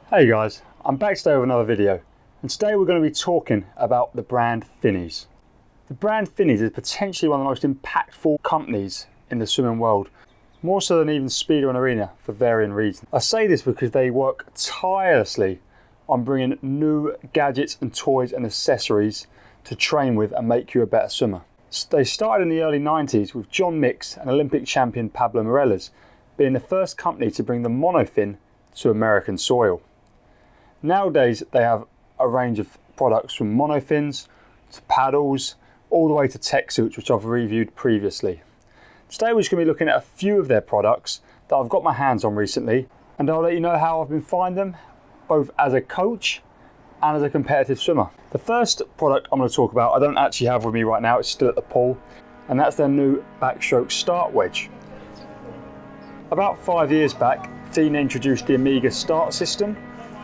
Hey guys, I'm back today with another video, and today we're going to be talking about the brand Finis. The brand Finis is potentially one of the most impactful companies in the swimming world, more so than even Speedo and Arena for varying reasons. I say this because they work tirelessly on bringing new gadgets and toys and accessories to train with and make you a better swimmer. They started in the early 90s with John Mix and Olympic champion Pablo Morelos being the first company to bring the monofin to American soil. Nowadays, they have a range of products from monofins to paddles, all the way to tech suits, which I've reviewed previously. Today, we're just going to be looking at a few of their products that I've got my hands on recently, and I'll let you know how I've been finding them, both as a coach and as a competitive swimmer. The first product I'm going to talk about, I don't actually have with me right now, it's still at the pool, and that's their new Backstroke Start Wedge. About 5 years back, Finis introduced the Omega Start System,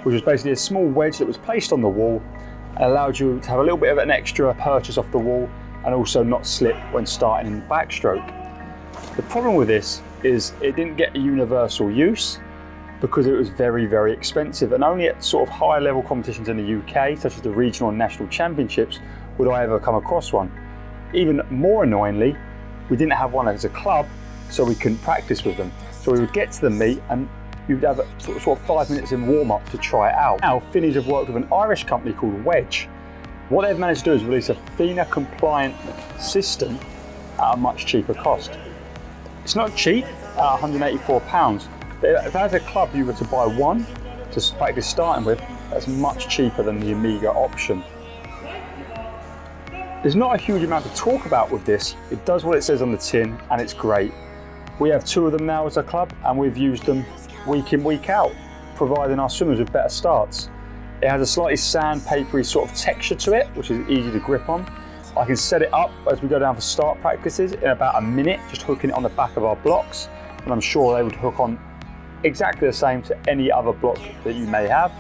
which was basically a small wedge that was placed on the wall and allowed you to have a little bit of an extra purchase off the wall and also not slip when starting in backstroke. The problem with this is it didn't get a universal use because it was very, very expensive, and only at sort of higher level competitions in the UK, such as the regional and national championships, would I ever come across one. Even more annoyingly, we didn't have one as a club, so we couldn't practice with them. So we would get to the meet and you'd have sort of 5 minutes in warm-up to try it out. Now, Finis have worked with an Irish company called Wedge. What they've managed to do is release a FINA-compliant system at a much cheaper cost. It's not cheap at £184, but if as a club you were to buy one to practice starting with, that's much cheaper than the Omega option. There's not a huge amount to talk about with this. It does what it says on the tin, and it's great. We have two of them now as a club, and we've used them week in, week out, providing our swimmers with better starts. It has a slightly sandpapery sort of texture to it, which is easy to grip on. I can set it up as we go down for start practices in about a minute, just hooking it on the back of our blocks, and I'm sure they would hook on exactly the same to any other block that you may have.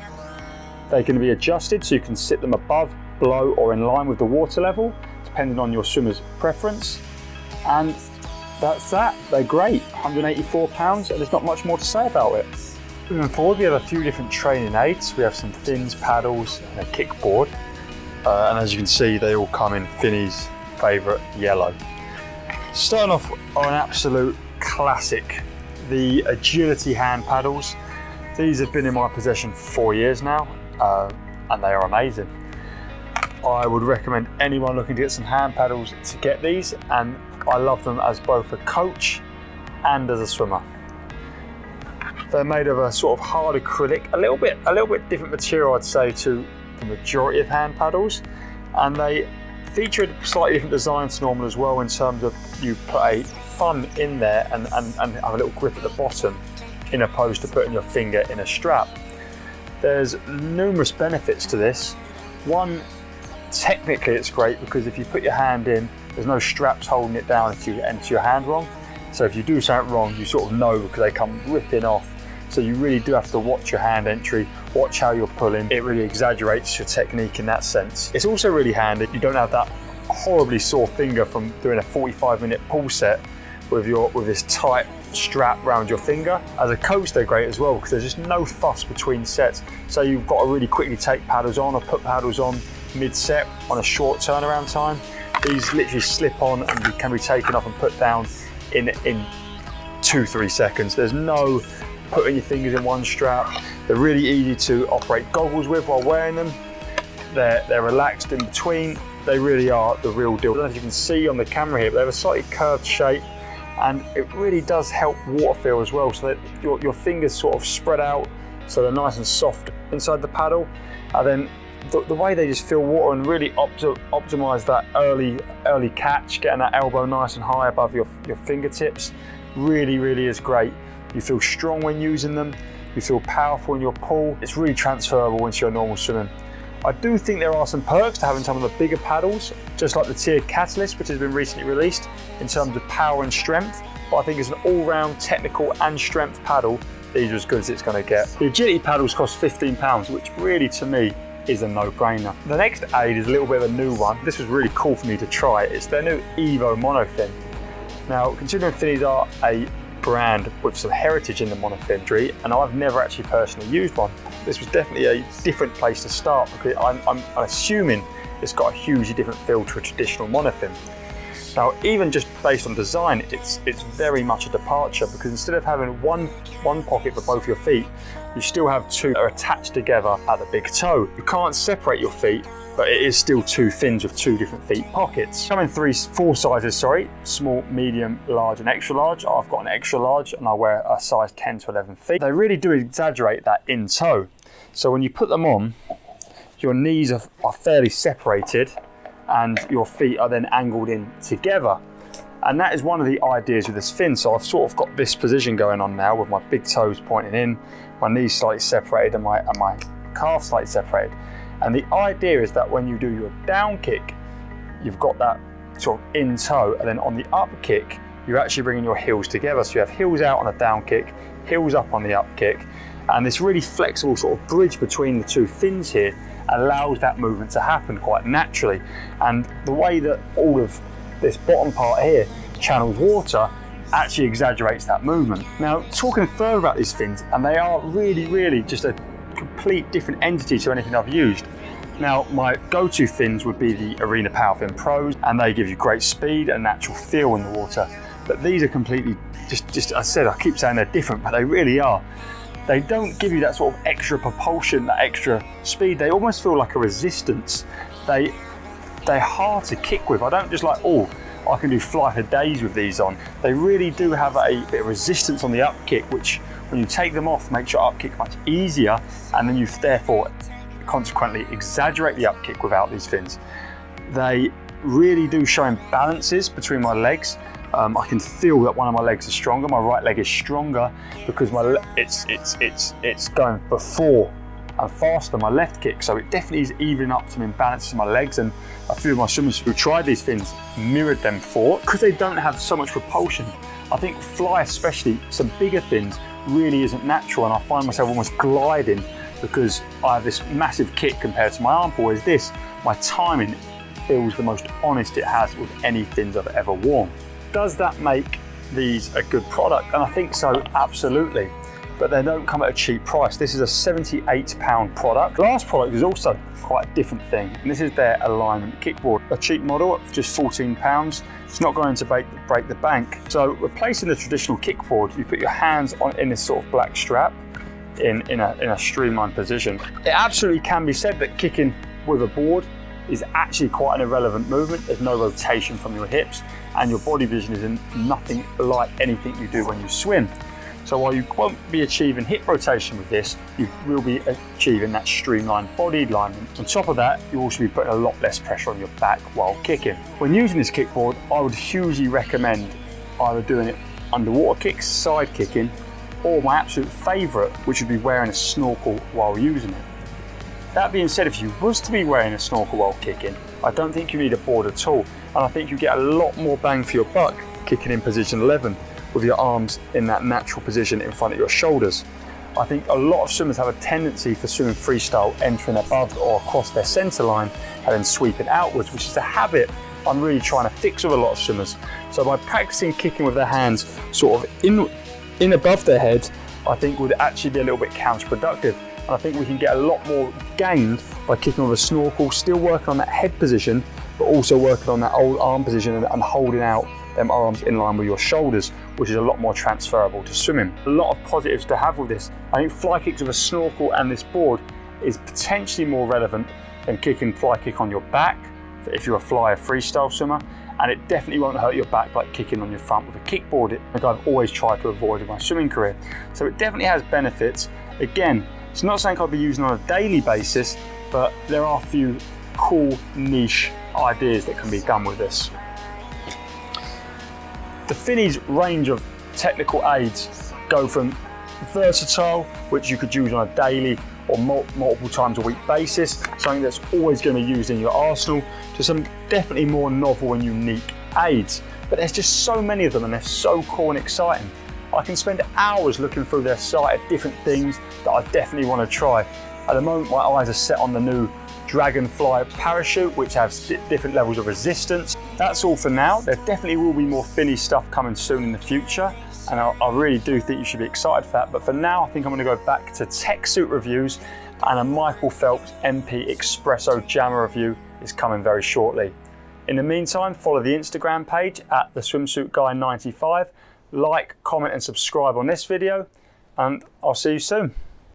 They can be adjusted so you can sit them above, below, or in line with the water level, depending on your swimmer's preference. And that's that. They're great. £184, and there's not much more to say about it. Moving forward, we have a few different training aids. We have some fins, paddles, and a kickboard. And as you can see, they all come in Finis' favourite yellow. Starting off on an absolute classic, the agility hand paddles. These have been in my possession for 4 years now, and they are amazing. I would recommend anyone looking to get some hand paddles to get these, and I love them as both a coach and as a swimmer. They're made of a sort of hard acrylic, a little bit different material, I'd say, to the majority of hand paddles, and they feature a slightly different design to normal as well, in terms of you put a thumb in there and have a little grip at the bottom, in opposed to putting your finger in a strap. There's numerous benefits to this. One, technically it's great because if you put your hand in, there's no straps holding it down if you enter your hand wrong. So if you do something wrong, you sort of know because they come ripping off. So you really do have to watch your hand entry, watch how you're pulling. It really exaggerates your technique in that sense. It's also really handy. You don't have that horribly sore finger from doing a 45-minute pull set with this tight strap around your finger. As a coach, they're great as well because there's just no fuss between sets. So you've got to really quickly take paddles on or put paddles on mid-set on a short turnaround time. These literally slip on and can be taken off and put down in 2-3 seconds. There's no putting your fingers in one strap. They're really easy to operate goggles with while wearing them. They're relaxed in between. They really are the real deal. I don't know if you can see on the camera here, but they have a slightly curved shape, and it really does help water feel as well, so that your fingers sort of spread out so they're nice and soft inside the paddle. And then the way they just feel water and really optimize that early catch, getting that elbow nice and high above your fingertips, really is great. You feel strong when using them, you feel powerful in your pull. It's really transferable into your normal swimming. I do think there are some perks to having some of the bigger paddles, just like the Tier Catalyst, which has been recently released, in terms of power and strength, but I think as an all-round technical and strength paddle, these are as good as it's going to get. The agility paddles cost £15, which really, to me, is a no-brainer. The next aid is a little bit of a new one. This was really cool for me to try. It's their new Evo monofin. Now, considering Finis are a brand with some heritage in the monofin industry, and I've never actually personally used one. This was definitely a different place to start because I'm assuming it's got a hugely different feel to a traditional monofin. Now, even just based on design, it's very much a departure, because instead of having one pocket for both your feet, you still have two that are attached together at the big toe. You can't separate your feet, but it is still two fins with two different feet pockets. Come in four sizes, small, medium, large and extra large. I've got an extra large and I wear a size 10 to 11 feet. They really do exaggerate that in toe. So when you put them on, your knees are fairly separated and your feet are then angled in together. And that is one of the ideas with this fin. So I've sort of got this position going on now with my big toes pointing in, my knees slightly separated and my calf slightly separated. And the idea is that when you do your down kick, you've got that sort of in toe, and then on the up kick, you're actually bringing your heels together. So you have heels out on a down kick, heels up on the up kick, and this really flexible sort of bridge between the two fins here allows that movement to happen quite naturally. And the way that all of this bottom part here channels water actually exaggerates that movement. Now, talking further about these fins, and they are really just a complete different entity to anything I've used. Now, my go-to fins would be the Arena Powerfin Pros, and they give you great speed and natural feel in the water. But these are completely, I keep saying they're different, but they really are. They don't give you that sort of extra propulsion, that extra speed. They almost feel like a resistance. They're hard to kick with. I don't just like, oh, I can do fly for days with these on. They really do have a bit of resistance on the up kick, which when you take them off makes your up kick much easier, and then you therefore consequently exaggerate the up kick without these fins. They really do show imbalances between my legs. I can feel that one of my legs is stronger. My right leg is stronger because it's going before and faster my left kick. So it definitely is evening up some imbalances in my legs. And a few of my swimmers who tried these fins mirrored them for, because they don't have so much propulsion. I think fly, especially some bigger fins, really isn't natural, and I find myself almost gliding because I have this massive kick compared to my arm pull. Whereas this, my timing feels the most honest it has with any fins I've ever worn. Does that make these a good product? And I think so, absolutely. But they don't come at a cheap price. This is a £78 product. The last product is also quite a different thing, and this is their alignment kickboard. A cheap model at just £14. It's not going to break the bank. So replacing the traditional kickboard, you put your hands in this sort of black strap in a streamlined position. It absolutely can be said that kicking with a board is actually quite an irrelevant movement. There's no rotation from your hips, and your body position is in nothing like anything you do when you swim. So while you won't be achieving hip rotation with this, you will be achieving that streamlined body alignment. On top of that, you'll also be putting a lot less pressure on your back while kicking. When using this kickboard, I would hugely recommend either doing it underwater kicks, side kicking, or my absolute favourite, which would be wearing a snorkel while using it. That being said, if you was to be wearing a snorkel while kicking, I don't think you need a board at all, and I think you get a lot more bang for your buck kicking in position 11 with your arms in that natural position in front of your shoulders. I think a lot of swimmers have a tendency for swimming freestyle entering above or across their centre line and then sweeping outwards, which is a habit I'm really trying to fix with a lot of swimmers. So by practicing kicking with their hands sort of in above their head, I think would actually be a little bit counterproductive. And I think we can get a lot more gained by kicking with a snorkel, still working on that head position, but also working on that old arm position and holding out them arms in line with your shoulders, which is a lot more transferable to swimming. A lot of positives to have with this. I think fly kicks with a snorkel and this board is potentially more relevant than kicking fly kick on your back if you're a fly or freestyle swimmer, and it definitely won't hurt your back like kicking on your front with a kickboard, like I've always tried to avoid in my swimming career. So it definitely has benefits. Again, it's not something I'll be using on a daily basis, but there are a few cool niche ideas that can be done with this. The Finis range of technical aids go from versatile, which you could use on a daily or multiple times a week basis, something that's always going to be used in your arsenal, to some definitely more novel and unique aids. But there's just so many of them, and they're so cool and exciting. I can spend hours looking through their site at different things that I definitely want to try. At the moment, my eyes are set on the new Dragonfly parachute, which has different levels of resistance. That's all for now. There definitely will be more Finis stuff coming soon in the future, and I really do think you should be excited for that. But for now, I think I'm going to go back to tech suit reviews, and a Michael Phelps MP Espresso Jammer review is coming very shortly. In the meantime, follow the Instagram page at theswimsuitguy95, like, comment and subscribe on this video, and I'll see you soon.